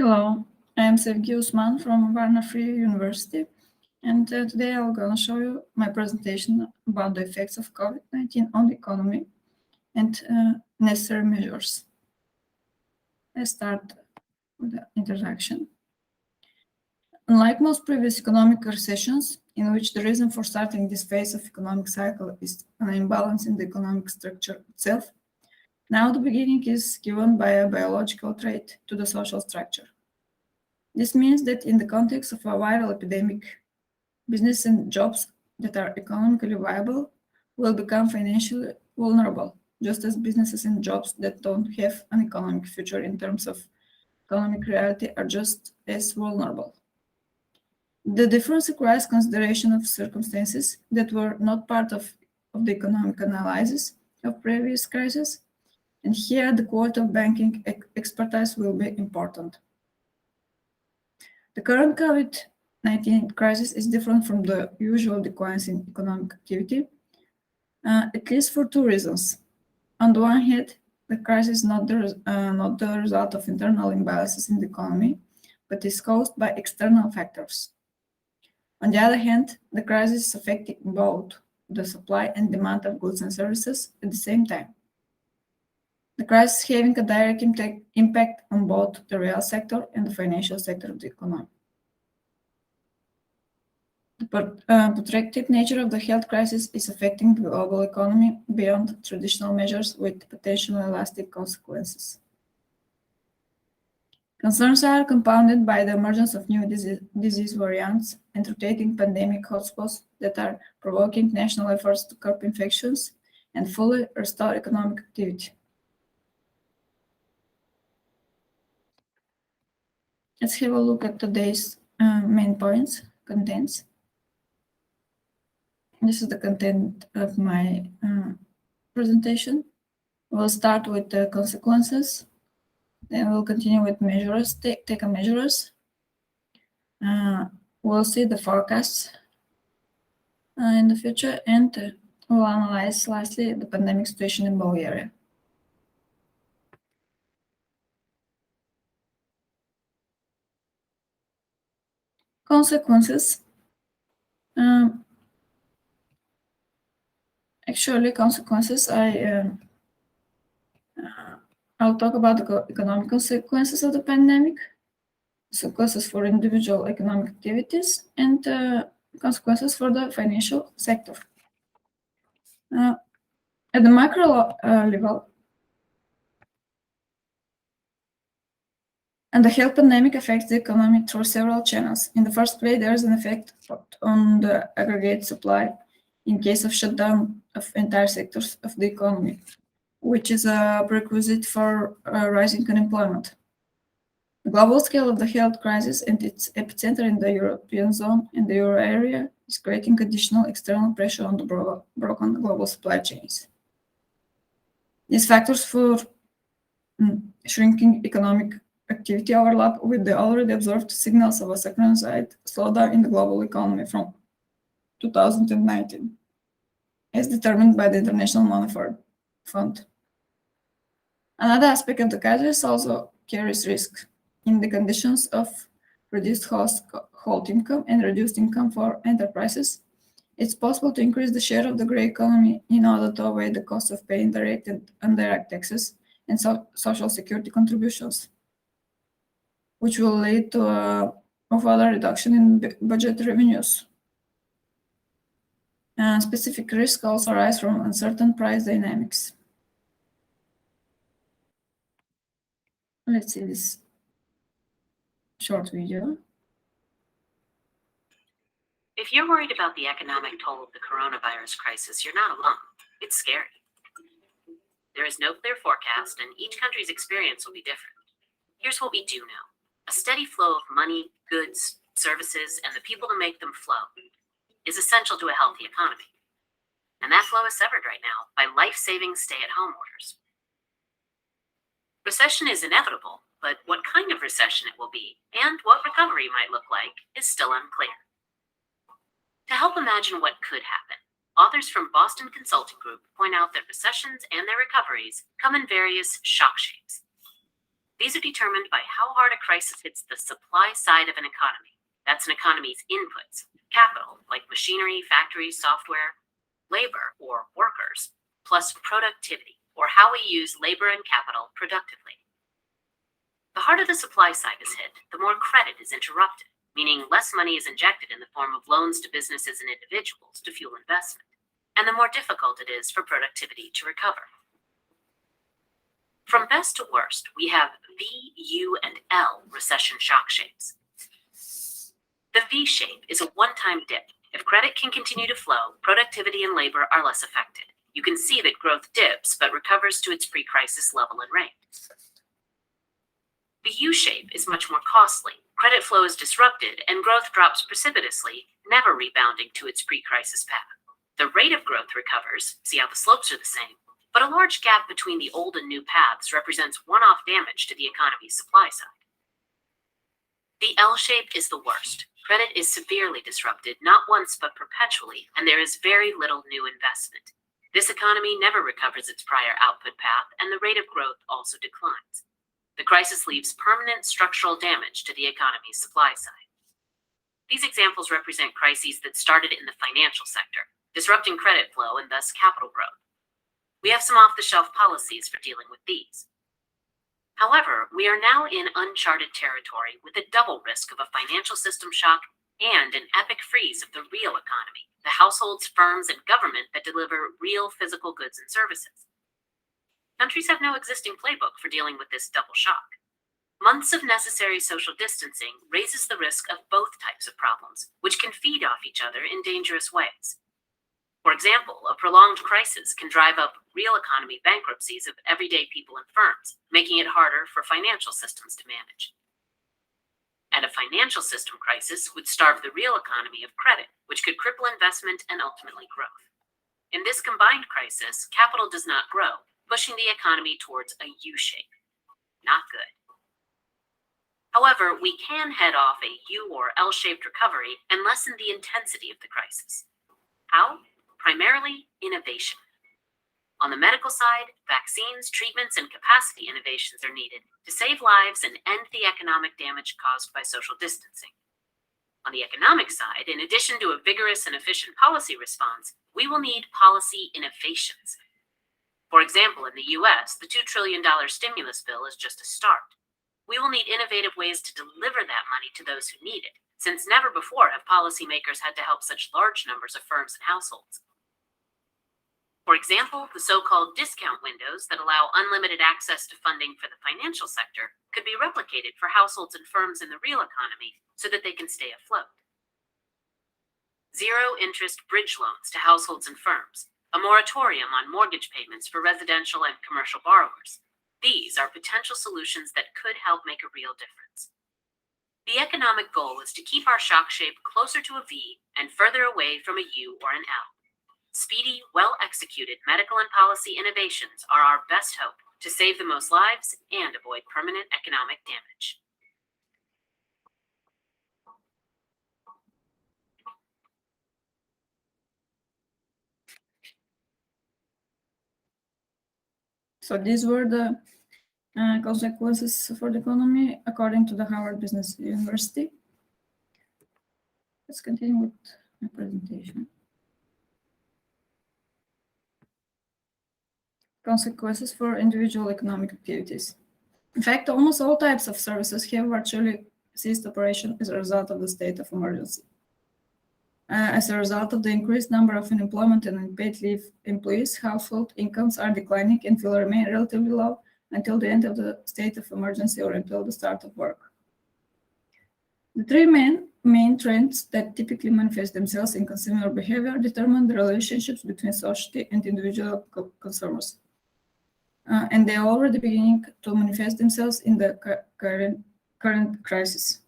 Hello, I am Sevgi OSMAN from Varna Free University, and today I'm going to show you my presentation about the effects of COVID-19 on the economy and necessary measures. Let's start with the introduction. Unlike most previous economic recessions, in which the reason for starting this phase of economic cycle is an imbalance in the economic structure itself, now the beginning is given by a biological trait to the social structure. This means that in the context of a viral epidemic, business and jobs that are economically viable will become financially vulnerable, just as businesses and jobs that don't have an economic future in terms of economic reality are just as vulnerable. The difference requires consideration of circumstances that were not part of the economic analysis of previous crises, and here the quality of banking expertise will be important. The current COVID-19 crisis is different from the usual declines in economic activity, at least for two reasons. On the one hand, the crisis is not the result of internal imbalances in the economy, but is caused by external factors. On the other hand, the crisis is affecting both the supply and demand of goods and services at the same time. The crisis is having a direct impact on both the real sector and the financial sector of the economy. The protracted nature of the health crisis is affecting the global economy beyond traditional measures with potentially lasting consequences. Concerns are compounded by the emergence of new disease variants and rotating pandemic hotspots that are provoking national efforts to curb infections and fully restore economic activity. Let's have a look at today's main contents. This is the content of my presentation. We'll start with the consequences, then we'll continue with measures, taken measures. We'll see the forecasts in the future, and we'll analyze lastly the pandemic situation in Bulgaria. Consequences. Consequences. I'll talk about the economic consequences of the pandemic, consequences for individual economic activities, and consequences for the financial sector. At the macro level, and the health pandemic affects the economy through several channels. In the first place, there is an effect on the aggregate supply in case of shutdown of entire sectors of the economy, which is a prerequisite for rising unemployment. The global scale of the health crisis and its epicenter in the European zone and the euro area is creating additional external pressure on the broken global supply chains. These factors for shrinking economic activity overlap with the already observed signals of a synchronized slowdown in the global economy from 2019, as determined by the International Monetary Fund. Another aspect of the crisis also carries risk. In the conditions of reduced household income and reduced income for enterprises, it's possible to increase the share of the grey economy in order to avoid the cost of paying direct and indirect taxes and social security contributions, which will lead to a further reduction in budget revenues. Specific risks also arise from uncertain price dynamics. Let's see this short video. If you're worried about the economic toll of the coronavirus crisis, you're not alone. It's scary. There is no clear forecast, and each country's experience will be different. Here's what we do know. A steady flow of money, goods, services, and the people to make them flow is essential to a healthy economy. And that flow is severed right now by life-saving stay-at-home orders. Recession is inevitable, but what kind of recession it will be and what recovery might look like is still unclear. To help imagine what could happen, authors from Boston Consulting Group point out that recessions and their recoveries come in various shock shapes. These are determined by how hard a crisis hits the supply side of an economy. That's an economy's inputs, capital, like machinery, factories, software, labor, or workers, plus productivity, or how we use labor and capital productively. The harder the supply side is hit, the more credit is interrupted, meaning less money is injected in the form of loans to businesses and individuals to fuel investment, and the more difficult it is for productivity to recover. From best to worst, we have V, U, and L recession shock shapes. The V shape is a one-time dip. If credit can continue to flow, productivity and labor are less affected. You can see that growth dips but recovers to its pre-crisis level and rate. The U shape is much more costly. Credit flow is disrupted and growth drops precipitously, never rebounding to its pre-crisis path. The rate of growth recovers, see how the slopes are the same, but a large gap between the old and new paths represents one-off damage to the economy's supply side. The L shape is the worst. Credit is severely disrupted, not once but perpetually, and there is very little new investment. This economy never recovers its prior output path, and the rate of growth also declines. The crisis leaves permanent structural damage to the economy's supply side. These examples represent crises that started in the financial sector, disrupting credit flow and thus capital growth. We have some off-the-shelf policies for dealing with these. However, we are now in uncharted territory with a double risk of a financial system shock and an epic freeze of the real economy, the households, firms, and government that deliver real physical goods and services. Countries have no existing playbook for dealing with this double shock. Months of necessary social distancing raises the risk of both types of problems, which can feed off each other in dangerous ways. For example, a prolonged crisis can drive up real economy bankruptcies of everyday people and firms, making it harder for financial systems to manage. And a financial system crisis would starve the real economy of credit, which could cripple investment and ultimately growth. In this combined crisis, capital does not grow, pushing the economy towards a U shape. Not good. However, we can head off a U or L-shaped recovery and lessen the intensity of the crisis. How? Primarily, innovation. On the medical side, vaccines, treatments, and capacity innovations are needed to save lives and end the economic damage caused by social distancing. On the economic side, in addition to a vigorous and efficient policy response, we will need policy innovations. For example, in the US, the $2 trillion stimulus bill is just a start. We will need innovative ways to deliver that money to those who need it, since never before have policymakers had to help such large numbers of firms and households. For example, the so-called discount windows that allow unlimited access to funding for the financial sector could be replicated for households and firms in the real economy so that they can stay afloat. Zero-interest bridge loans to households and firms, a moratorium on mortgage payments for residential and commercial borrowers. These are potential solutions that could help make a real difference. The economic goal is to keep our shock shape closer to a V and further away from a U or an L. Speedy, well-executed medical and policy innovations are our best hope to save the most lives and avoid permanent economic damage. So these were the consequences for the economy according to the Harvard Business University. Let's continue with my presentation. Consequences for individual economic activities. In fact, almost all types of services have virtually ceased operation as a result of the state of emergency. As a result of the increased number of unemployment and unpaid leave employees, household incomes are declining and will remain relatively low until the end of the state of emergency or until the start of work. The three main trends that typically manifest themselves in consumer behavior determine the relationships between society and individual consumers. And they are already beginning to manifest themselves in the current crisis.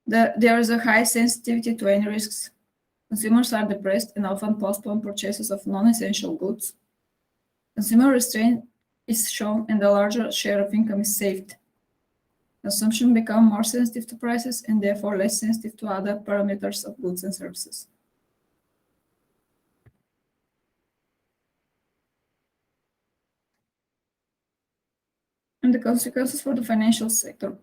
There is a high sensitivity to any risks. Consumers are depressed and often postpone purchases of non-essential goods. Consumer restraint is shown and a larger share of income is saved. Consumption becomes more sensitive to prices and therefore less sensitive to other parameters of goods and services. And the consequences for the financial sector.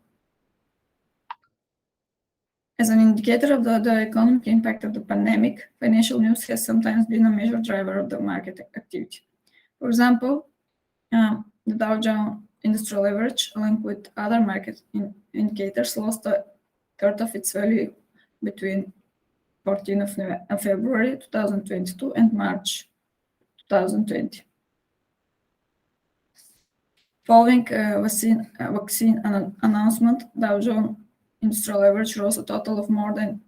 As an indicator of the economic impact of the pandemic, financial news has sometimes been a major driver of the market activity. For example, the Dow Jones Industrial Average, along with other market indicators, lost a third of its value between 14th of February 2022 and March 2020. Following vaccine announcement, Dow Jones Industrial Average rose a total of more than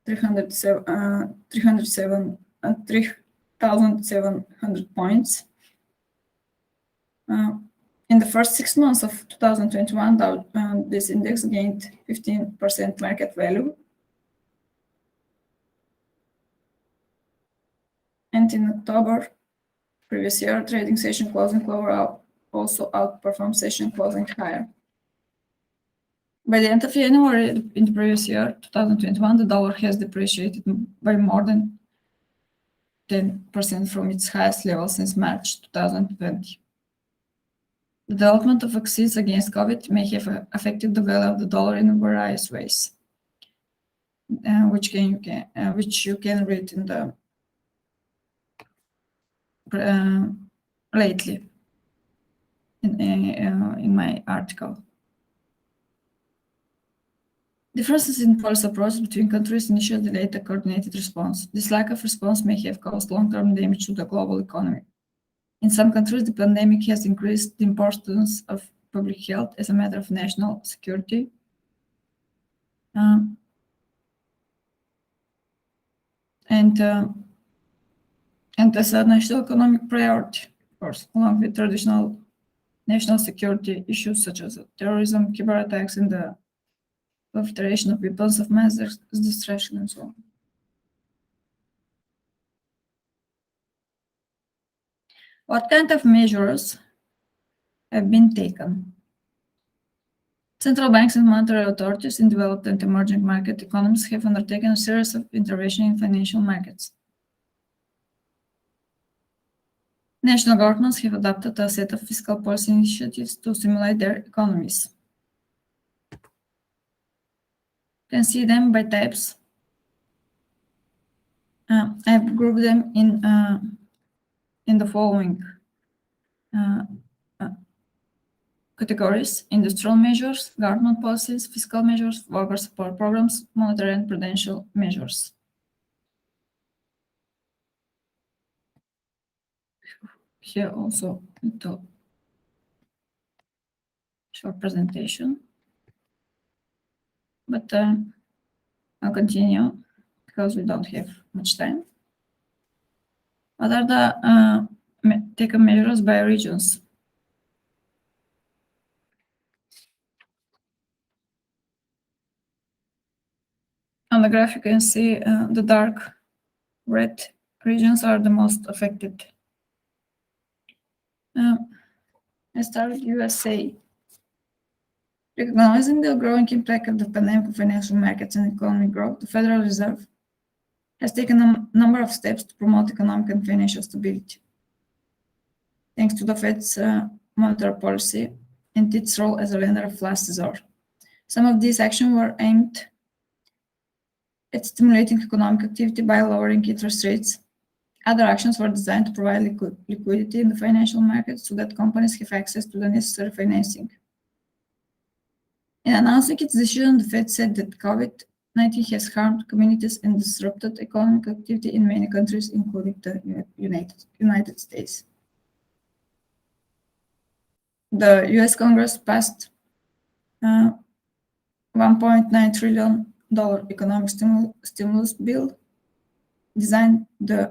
3,700 points. In the first 6 months of 2021, this index gained 15% market value. And in October previous year, trading session closing lower also outperformed session closing higher. By the end of January in the previous year, 2021, the dollar has depreciated by more than 10% from its highest level since March 2020. The development of vaccines against COVID may have affected the value of the dollar in various ways, which you can read in the lately in my article. Differences in policy approach between countries initially delayed a coordinated response. This lack of response may have caused long-term damage to the global economy. In some countries, the pandemic has increased the importance of public health as a matter of national security. And as a national economic priority, of course, along with traditional national security issues such as terrorism, cyber attacks, and the proliferation of weapons of mass destruction and so on. What kind of measures have been taken? Central banks and monetary authorities in developed and emerging market economies have undertaken a series of interventions in financial markets. National governments have adopted a set of fiscal policy initiatives to stimulate their economies. You can see them by types. I've grouped them in the following categories: industrial measures, government policies, fiscal measures, worker support programs, monetary and prudential measures. Here also a short presentation, but I'll continue because we don't have much time. What are the taken measures by regions? On the graph, you can see the dark red regions are the most affected. Let's start with USA. Recognizing the growing impact of the pandemic on financial markets and economic growth, the Federal Reserve has taken a number of steps to promote economic and financial stability. Thanks to the Fed's monetary policy and its role as a lender of last resort. Some of these actions were aimed at stimulating economic activity by lowering interest rates. Other actions were designed to provide liquidity in the financial markets so that companies have access to the necessary financing. In announcing its decision, the Fed said that COVID-19 has harmed communities and disrupted economic activity in many countries, including the United States. The US Congress passed $1.9 trillion economic stimulus bill, designed the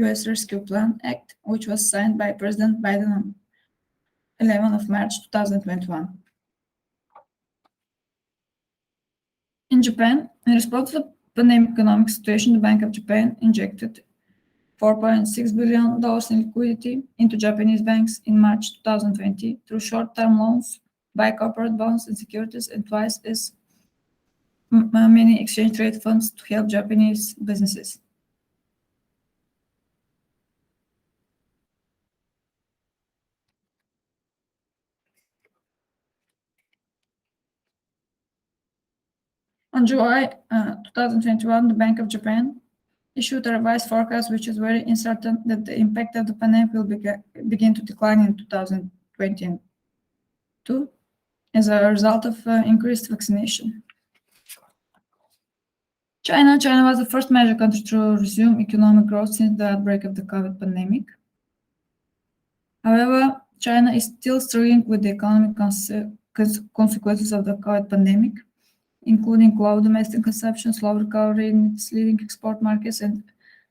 US Rescue Plan Act, which was signed by President Biden on 11th of March 2021. In Japan, in response to the pandemic economic situation, the Bank of Japan injected $4.6 billion in liquidity into Japanese banks in March 2020 through short-term loans, buy corporate bonds and securities, and twice as many exchange rate funds to help Japanese businesses. On July 2021, the Bank of Japan issued a revised forecast, which is very uncertain that the impact of the pandemic will begin to decline in 2022 as a result of increased vaccination. China was the first major country to resume economic growth since the outbreak of the COVID pandemic. However, China is still struggling with the economic consequences of the COVID pandemic, including low domestic consumption, slow recovery in its leading export markets, and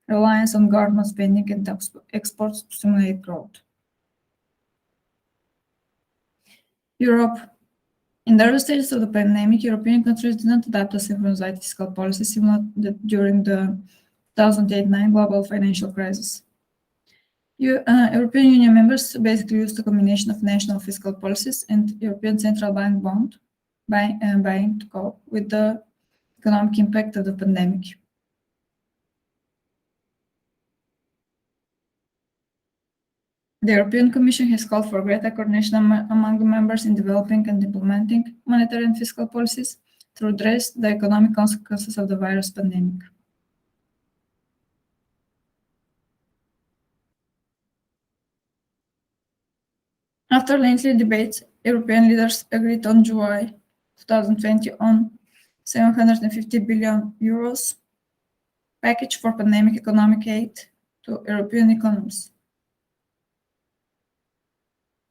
reliance on government spending and exports to stimulate growth. Europe. In the early stages of the pandemic, European countries did not adopt a synchronized fiscal policy similar to during the 2008-9 global financial crisis. European Union members basically used a combination of national fiscal policies and European Central Bank bond buying to cope with the economic impact of the pandemic. The European Commission has called for greater coordination among the members in developing and implementing monetary and fiscal policies to address the economic consequences of the virus pandemic. After lengthy debates, European leaders agreed on July 2020 on €750 billion package for pandemic economic aid to European economies.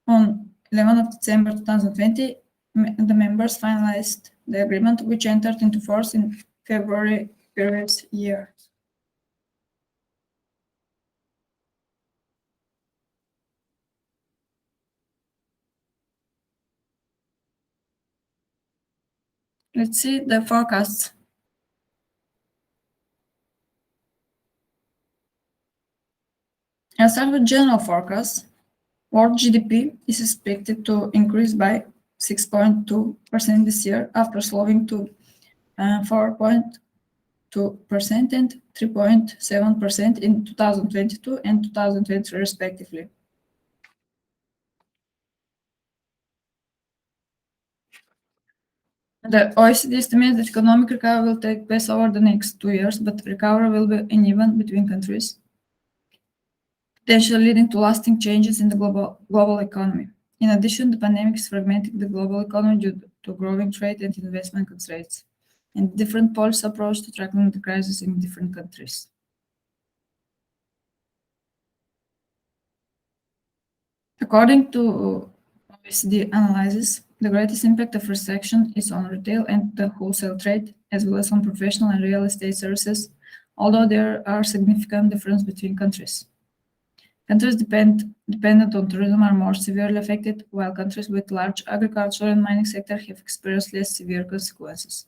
On 11 December 2020, the members finalized the agreement, which entered into force in February previous year. Let's see the forecasts. I'll start with general forecasts. World GDP is expected to increase by 6.2% this year after slowing to 4.2% and 3.7% in 2022 and 2023 respectively. The OECD estimates that economic recovery will take place over the next 2 years, but recovery will be uneven between countries, potentially leading to lasting changes in the global economy. In addition, the pandemic is fragmenting the global economy due to growing trade and investment constraints, and different policy approach to tackling the crisis in different countries. According to OECD analysis, the greatest impact of recession is on retail and the wholesale trade, as well as on professional and real estate services, although there are significant differences between countries. Countries dependent on tourism are more severely affected, while countries with large agricultural and mining sector have experienced less severe consequences.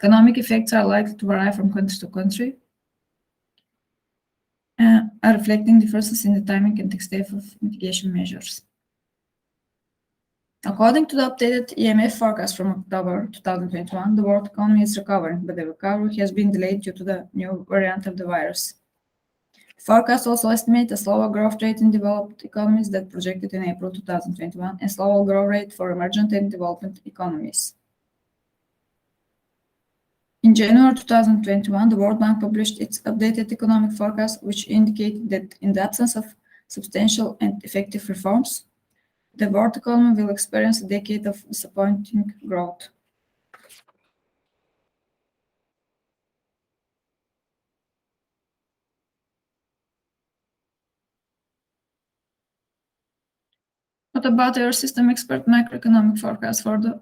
Economic effects are likely to vary from country to country, reflecting differences in the timing and extent of mitigation measures. According to the updated IMF forecast from October 2021, the world economy is recovering, but the recovery has been delayed due to the new variant of the virus. Forecasts also estimate a slower growth rate in developed economies than projected in April 2021 and slower growth rate for emergent and developing economies. In January 2021, the World Bank published its updated economic forecast, which indicated that in the absence of substantial and effective reforms, the world economy will experience a decade of disappointing growth. What about our system expert macroeconomic forecast for the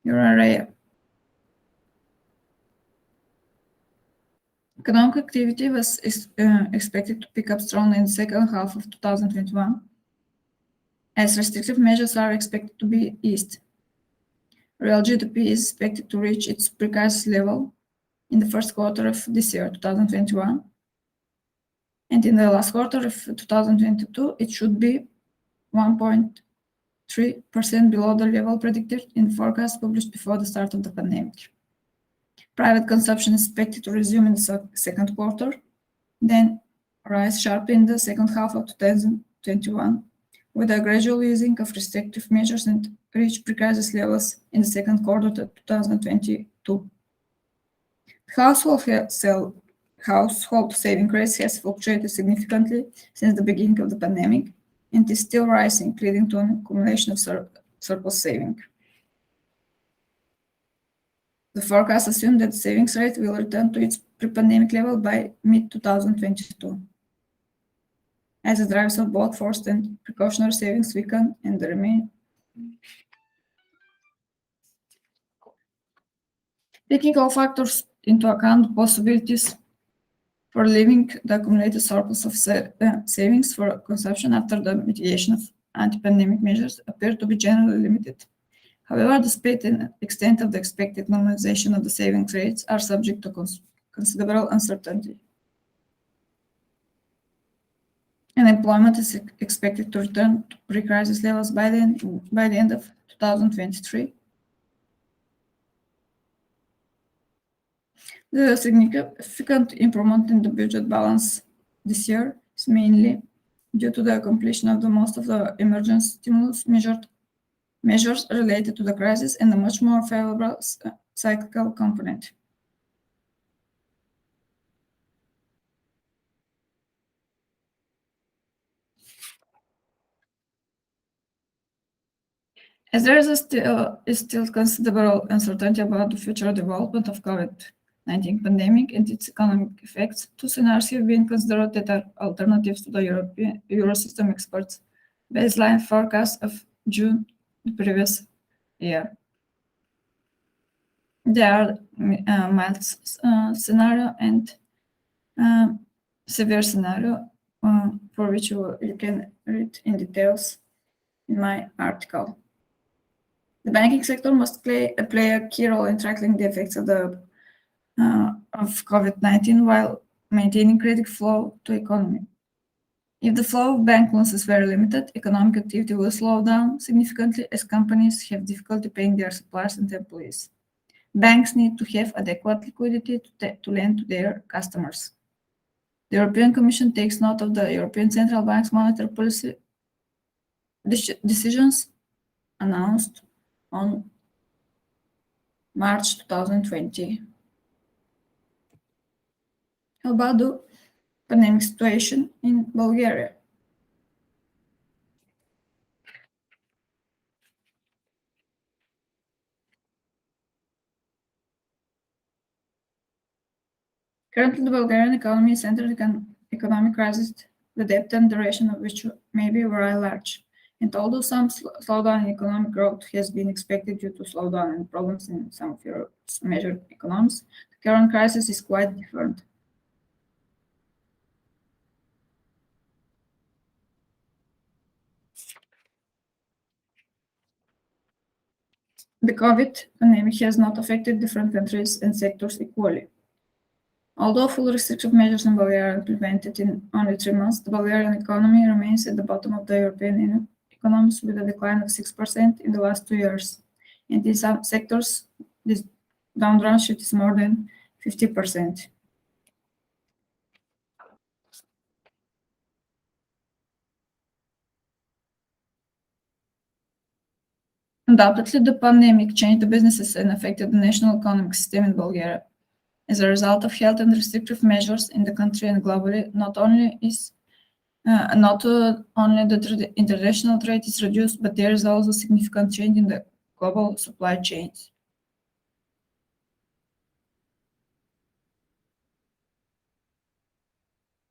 euro area? Economic activity was expected to pick up strongly in the second half of 2021, as restrictive measures are expected to be eased. Real GDP is expected to reach its pre-crisis level in the first quarter of this year, 2021, and in the last quarter of 2022, it should be 1.3% below the level predicted in the forecast published before the start of the pandemic. Private consumption is expected to resume in the second quarter, then rise sharply in the second half of 2021, with a gradual easing of restrictive measures and reach pre-crisis levels in the second quarter of 2022. Household household saving rates has fluctuated significantly since the beginning of the pandemic and is still rising, leading to an accumulation of surplus saving. The forecast assumes that the savings rate will return to its pre-pandemic level by mid-2022, as the drivers of both forced and precautionary savings weaken and remain. Taking all factors into account, possibilities for leaving the accumulated surplus of savings for consumption after the mitigation of anti-pandemic measures appear to be generally limited. However, the speed and extent of the expected normalization of the savings rates are subject to considerable uncertainty. Unemployment is expected to return to pre-crisis levels by the end of 2023. The significant improvement in the budget balance this year is mainly due to the completion of most of the emergency stimulus measures related to the crisis and a much more favorable cyclical component. As there is still considerable uncertainty about the future development of COVID-19 pandemic and its economic effects, two scenarios have been considered that are alternatives to the Eurosystem experts' baseline forecast of June the previous year. There are mild scenario and severe scenario, for which you can read in details in my article. The banking sector must play a key role in tackling the effects of COVID-19 while maintaining credit flow to economy. If the flow of bank loans is very limited, economic activity will slow down significantly as companies have difficulty paying their suppliers and employees. Banks need to have adequate liquidity to lend to their customers. The European Commission takes note of the European Central Bank's monetary policy decisions announced on March 2020. How about the pandemic situation in Bulgaria? Currently, the Bulgarian economy is entering an economic crisis, the depth and duration of which may be very large. And although some slowdown in economic growth has been expected due to slowdown and problems in some of Europe's major economies, the current crisis is quite different. The COVID pandemic has not affected different countries and sectors equally. Although full restrictive measures in Bulgaria are implemented in only 3 months, the Bulgarian economy remains at the bottom of the European economies with a decline of 6% in the last 2 years. And in some sectors, this downdraft is more than 50%. Undoubtedly, the pandemic changed the businesses and affected the national economic system in Bulgaria. As a result of health and restrictive measures in the country and globally, not only the international trade is reduced, but there is also significant change in the global supply chains.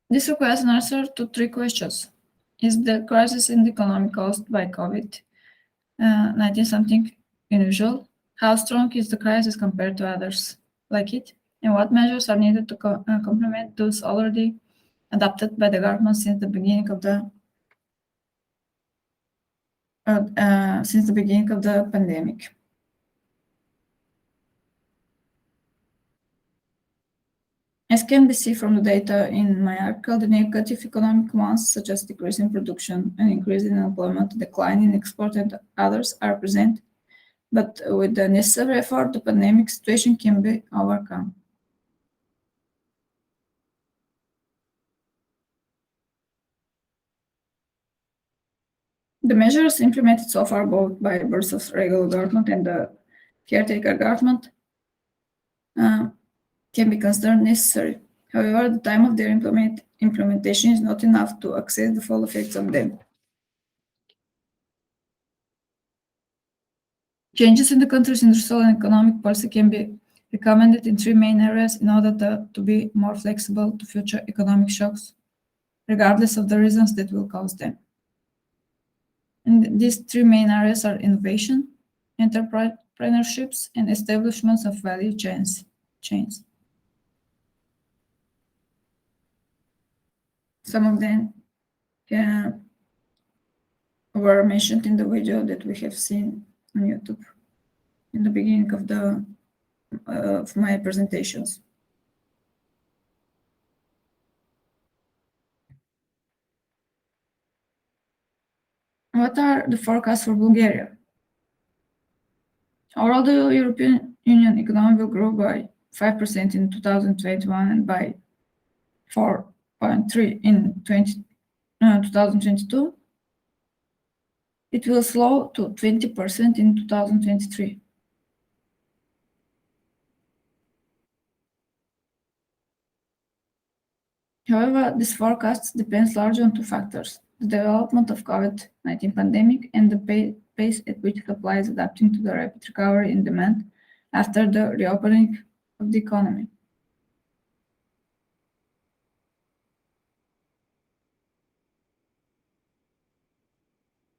This requires an answer to 3 questions. Is the crisis in the economy caused by COVID-19 something unusual? How strong is the crisis compared to others like it? And what measures are needed to complement those already adopted by the government since the beginning of the pandemic? As can be seen from the data in my article, the negative economic ones, such as decrease in production and increase in unemployment, decline in export, and others are present. But with the necessary effort, the pandemic situation can be overcome. The measures implemented so far, both by Borisov's regular government and the caretaker government, can be considered necessary. However, the time of their implementation is not enough to access the full effects of them. Changes in the country's industrial and economic policy can be recommended in three main areas in order to be more flexible to future economic shocks, regardless of the reasons that will cause them. And these three main areas are innovation, entrepreneurships, and establishments of value chains. Some of them were mentioned in the video that we have seen on YouTube in the beginning of my presentations. What are the forecasts for Bulgaria? Overall, the European Union economy will grow by 5% in 2021 and by 4.3% in 2022. It will slow to 20% in 2023. However, this forecast depends largely on two factors: the development of COVID-19 pandemic and the pace at which supply is adapting to the rapid recovery in demand after the reopening of the economy.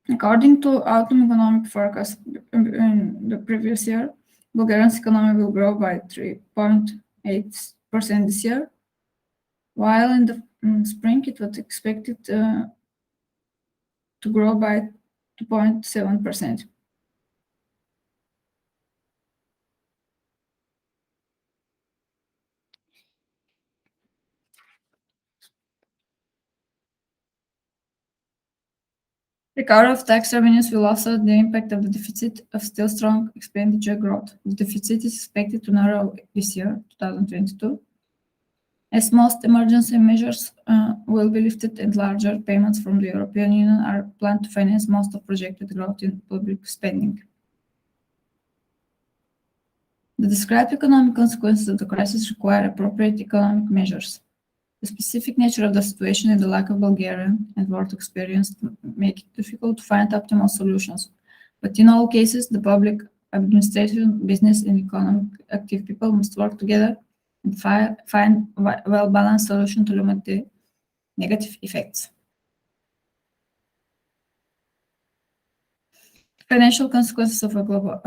According to autumn economic forecast in the previous year, Bulgarian's economy will grow by 3.8% this year, while in the spring it was expected to grow by 2.7%. Recovery of tax revenues will offset the impact of the deficit of still strong expenditure growth. The deficit is expected to narrow this year, 2022, as most emergency measures will be lifted and larger payments from the European Union are planned to finance most of projected growth in public spending. The described economic consequences of the crisis require appropriate economic measures. The specific nature of the situation and the lack of Bulgarian and world experience make it difficult to find optimal solutions. But in all cases, the public administration, business, and economic active people must work together and find a well-balanced solution to limit the negative effects. Financial consequences of a global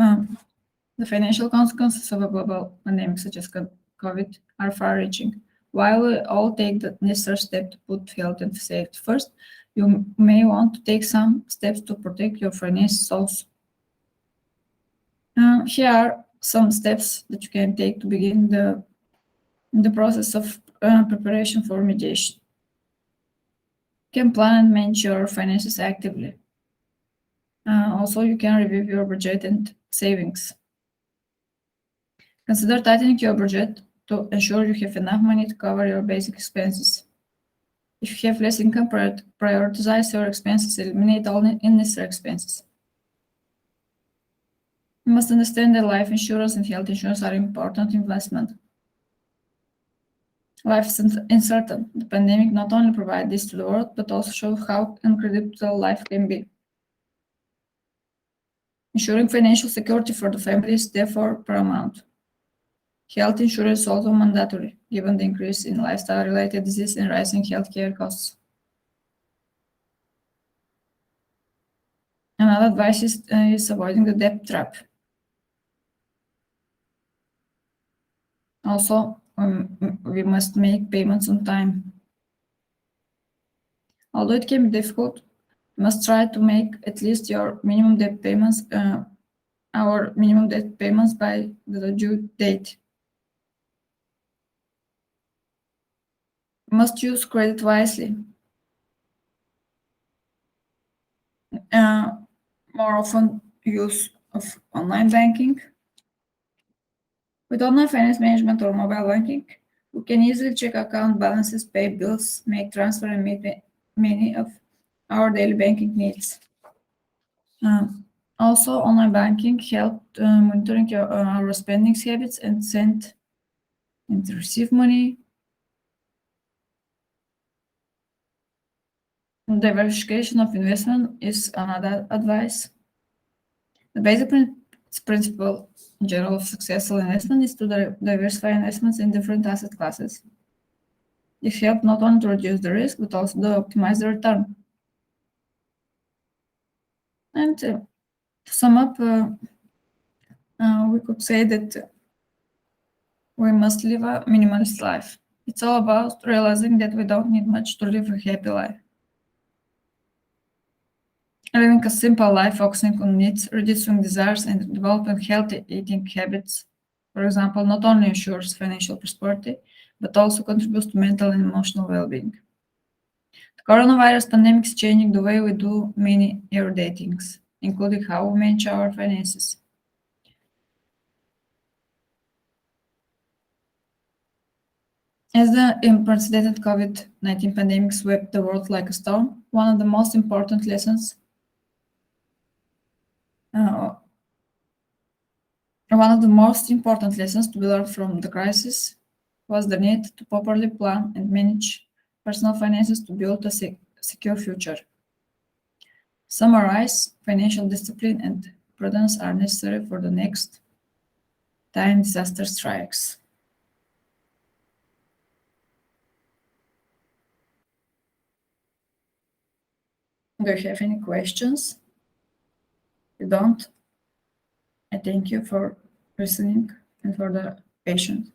The financial consequences of a global pandemic such as COVID are far-reaching. While we all take the necessary step to put health and safety first, you may want to take some steps to protect your finances also. Here are some steps that you can take to begin the process of preparation for mediation. You can plan and manage your finances actively. Also, you can review your budget and savings. Consider tightening your budget to ensure you have enough money to cover your basic expenses. If you have less income, prioritize your expenses, eliminate all unnecessary expenses. You must understand that life insurance and health insurance are important investment. Life is uncertain. The pandemic not only provides this to the world, but also shows how unpredictable life can be. Ensuring financial security for the family is therefore paramount. Health insurance is also mandatory, given the increase in lifestyle-related disease and rising healthcare costs. Another advice is avoiding the debt trap. Also, we must make payments on time. Although it can be difficult, you must try to make at least your minimum debt payments, our minimum debt payments by the due date. You must use credit wisely. More often use of online banking. With online finance management or mobile banking, we can easily check account balances, pay bills, make transfers, and meet many of our daily banking needs. Also, online banking helps monitoring our spending habits and send and receive money. Diversification of investment is another advice. The basic principle in general of successful investment is to diversify investments in different asset classes. This helps not only to reduce the risk, but also to optimize the return. And to sum up, we could say that we must live a minimalist life. It's all about realizing that we don't need much to live a happy life. Living a simple life focusing on needs, reducing desires, and developing healthy eating habits, for example, not only ensures financial prosperity, but also contributes to mental and emotional well-being. The coronavirus pandemic is changing the way we do many everyday things, including how we manage our finances. As the unprecedented COVID-19 pandemic swept the world like a storm, one of the most important lessons to be learned from the crisis was the need to properly plan and manage personal finances to build a secure future. Summarize, financial discipline and prudence are necessary for the next time disaster strikes. Do you have any questions? If you don't, I thank you for listening and for the patience.